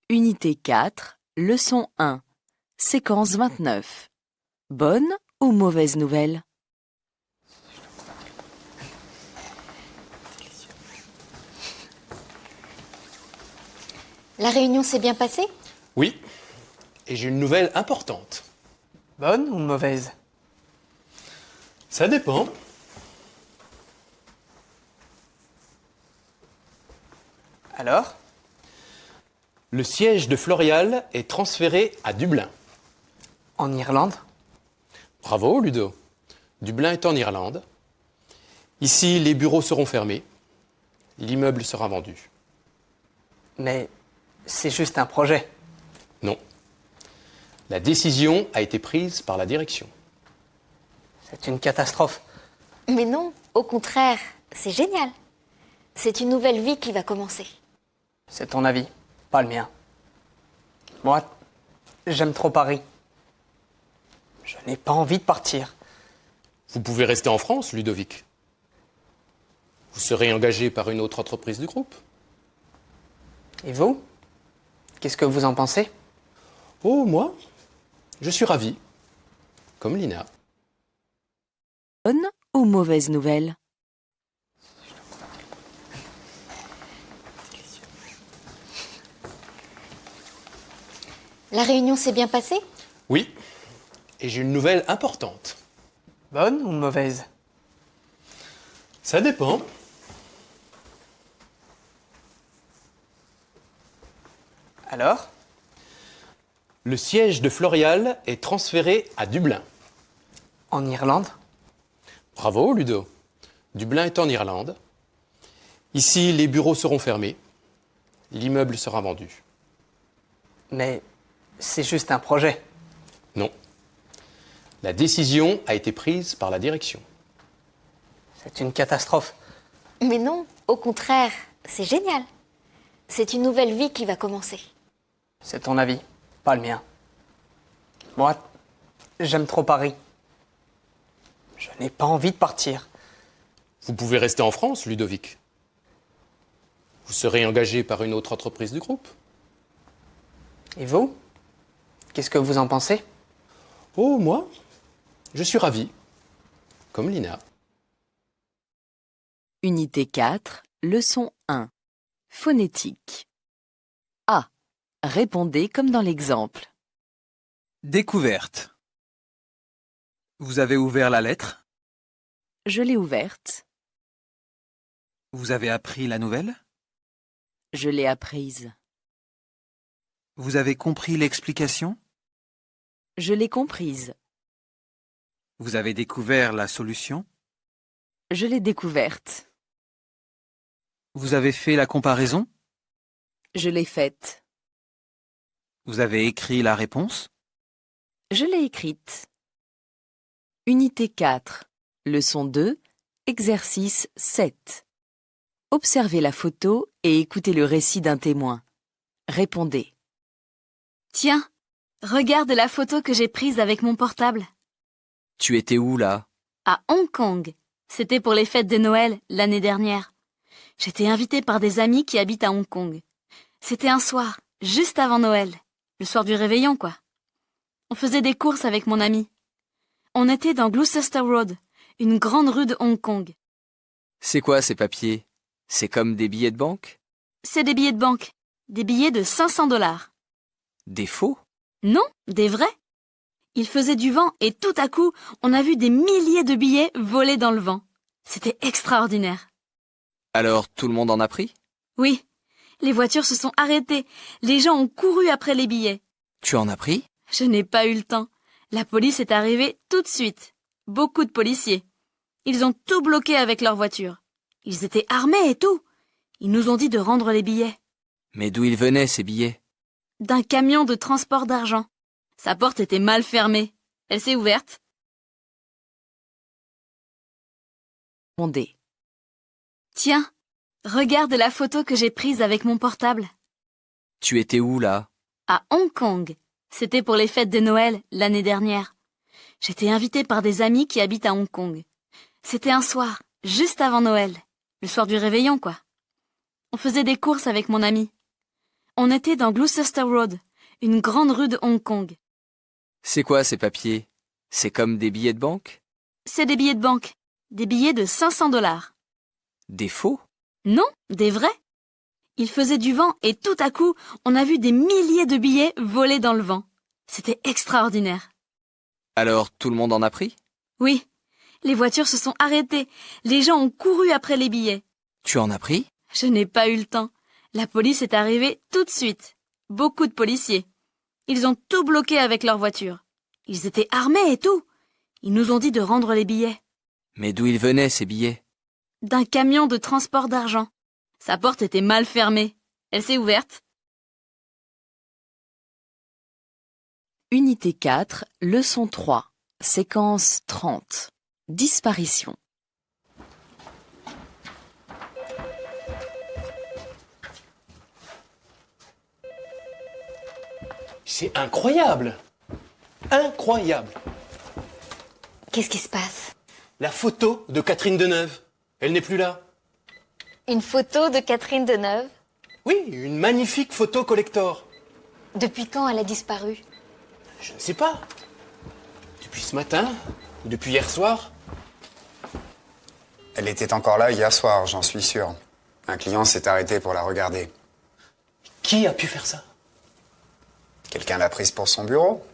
Unité 4, leçon 1, séquence 29. Bonne ou mauvaise nouvelle? La réunion s'est bien passée? Oui, et j'ai une nouvelle importante. Bonne ou mauvaise? Ça dépend. Alors? Le siège de Florial est transféré à Dublin. En Irlande? Bravo, Ludo. Dublin est en Irlande. Ici, les bureaux seront fermés. L'immeuble sera vendu. Mais c'est juste un projet. Non. La décision a été prise par la direction. C'est une catastrophe. Mais non, au contraire, c'est génial. C'est une nouvelle vie qui va commencer. C'est ton avis, pas le mien. Moi, j'aime trop Paris. Je n'ai pas envie de partir. Vous pouvez rester en France, Ludovic. Vous serez engagé par une autre entreprise du groupe. Et vous? Qu'est-ce que vous en pensez? Oh, moi, je suis ravi. Comme Lina. Bonne ou mauvaise nouvelle? La réunion s'est bien passée? Oui, et j'ai une nouvelle importante. Bonne ou mauvaise? Ça dépend. Alors? Le siège de Florial est transféré à Dublin. En Irlande? Bravo, Ludo. Dublin est en Irlande. Ici, les bureaux seront fermés. L'immeuble sera vendu. Mais c'est juste un projet. Non. La décision a été prise par la direction. C'est une catastrophe. Mais non, au contraire, c'est génial. C'est une nouvelle vie qui va commencer. C'est ton avis, pas le mien. Moi, j'aime trop Paris. Je n'ai pas envie de partir. Vous pouvez rester en France, Ludovic. Vous serez engagé par une autre entreprise du groupe. Et vous? Qu'est-ce que vous en pensez? Oh, moi, je suis ravi. Comme Lina. Unité 4, leçon 1, phonétique. A. Répondez comme dans l'exemple. Découverte. Vous avez ouvert la lettre? Je l'ai ouverte. Vous avez appris la nouvelle? Je l'ai apprise. Vous avez compris l'explication? Je l'ai comprise. Vous avez découvert la solution? Je l'ai découverte. Vous avez fait la comparaison? Je l'ai faite. Vous avez écrit la réponse? Je l'ai écrite. Unité 4, leçon 2, exercice 7. Observez la photo et écoutez le récit d'un témoin. Répondez. Tiens, regarde la photo que j'ai prise avec mon portable. Tu étais où là? À Hong Kong. C'était pour les fêtes de Noël l'année dernière. J'étais invitée par des amis qui habitent à Hong Kong. C'était un soir, juste avant Noël. Le soir du réveillon, quoi. On faisait des courses avec mon ami. On était dans Gloucester Road, une grande rue de Hong Kong. C'est quoi ces papiers? C'est comme des billets de banque? C'est des billets de banque. Des billets de 500 $. Des faux? Non, des vrais. Il faisait du vent et tout à coup, on a vu des milliers de billets voler dans le vent. C'était extraordinaire. Alors tout le monde en a pris? Oui, les voitures se sont arrêtées. Les gens ont couru après les billets. Tu en as pris? Je n'ai pas eu le temps. La police est arrivée tout de suite. Beaucoup de policiers. Ils ont tout bloqué avec leur voiture. Ils étaient armés et tout. Ils nous ont dit de rendre les billets. Mais d'où ils venaient ces billets? D'un camion de transport d'argent. Sa porte était mal fermée. Elle s'est ouverte. Répondez. Tiens, regarde la photo que j'ai prise avec mon portable. Tu étais où là? À Hong Kong. C'était pour les fêtes de Noël l'année dernière. J'étais invitée par des amis qui habitent à Hong Kong. C'était un soir, juste avant Noël. Le soir du réveillon, quoi. On faisait des courses avec mon ami. On était dans Gloucester Road, une grande rue de Hong Kong. C'est quoi ces papiers? C'est comme des billets de banque? C'est des billets de banque, des billets de 500 $. Des faux? Non, des vrais. Il faisait du vent et tout à coup, on a vu des milliers de billets voler dans le vent. C'était extraordinaire. Alors tout le monde en a pris? Oui, les voitures se sont arrêtées. Les gens ont couru après les billets. Tu en as pris? Je n'ai pas eu le temps. La police est arrivée tout de suite. Beaucoup de policiers. Ils ont tout bloqué avec leur voiture. Ils étaient armés et tout. Ils nous ont dit de rendre les billets. Mais d'où ils venaient ces billets? D'un camion de transport d'argent. Sa porte était mal fermée. Elle s'est ouverte. Unité 4, leçon 3, séquence 30. Disparition. C'est incroyable! Incroyable! Qu'est-ce qui se passe? La photo de Catherine Deneuve. Elle n'est plus là. Une photo de Catherine Deneuve? Oui, une magnifique photo collector. Depuis quand elle a disparu? Je ne sais pas. Depuis ce matin? Ou depuis hier soir? Elle était encore là hier soir, j'en suis sûr. Un client s'est arrêté pour la regarder. Qui a pu faire ça? Quelqu'un l'a prise pour son bureau.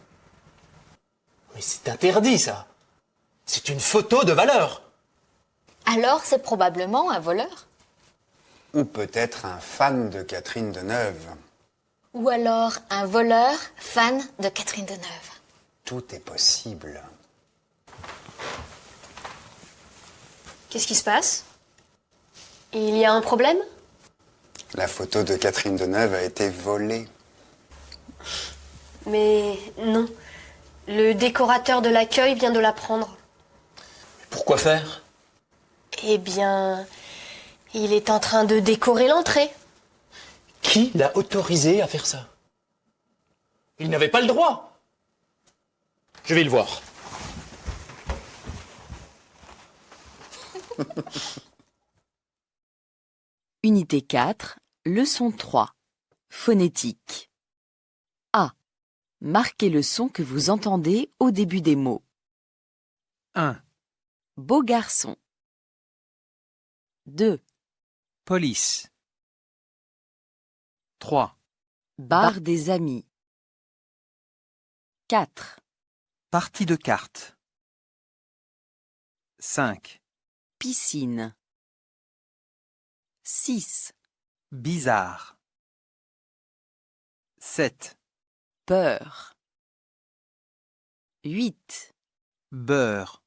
Mais c'est interdit, ça. C'est une photo de valeur. Alors c'est probablement un voleur? Ou peut-être un fan de Catherine Deneuve. Ou alors un voleur fan de Catherine Deneuve? Tout est possible. Qu'est-ce qui se passe? Il y a un problème? La photo de Catherine Deneuve a été volée. Mais non. Le décorateur de l'accueil vient de la prendre. Pourquoi faire? Eh bien, il est en train de décorer l'entrée. Qui l'a autorisé à faire ça? Il n'avait pas le droit. Je vais le voir. Unité 4, leçon 3, phonétique. A. Marquez le son que vous entendez au début des mots. 1. Beau garçon. 2. Police. 3. Bar des amis. 4. Partie de cartes. 5. Piscine. 6. Bizarre. 7. Peur. 8. Beurre.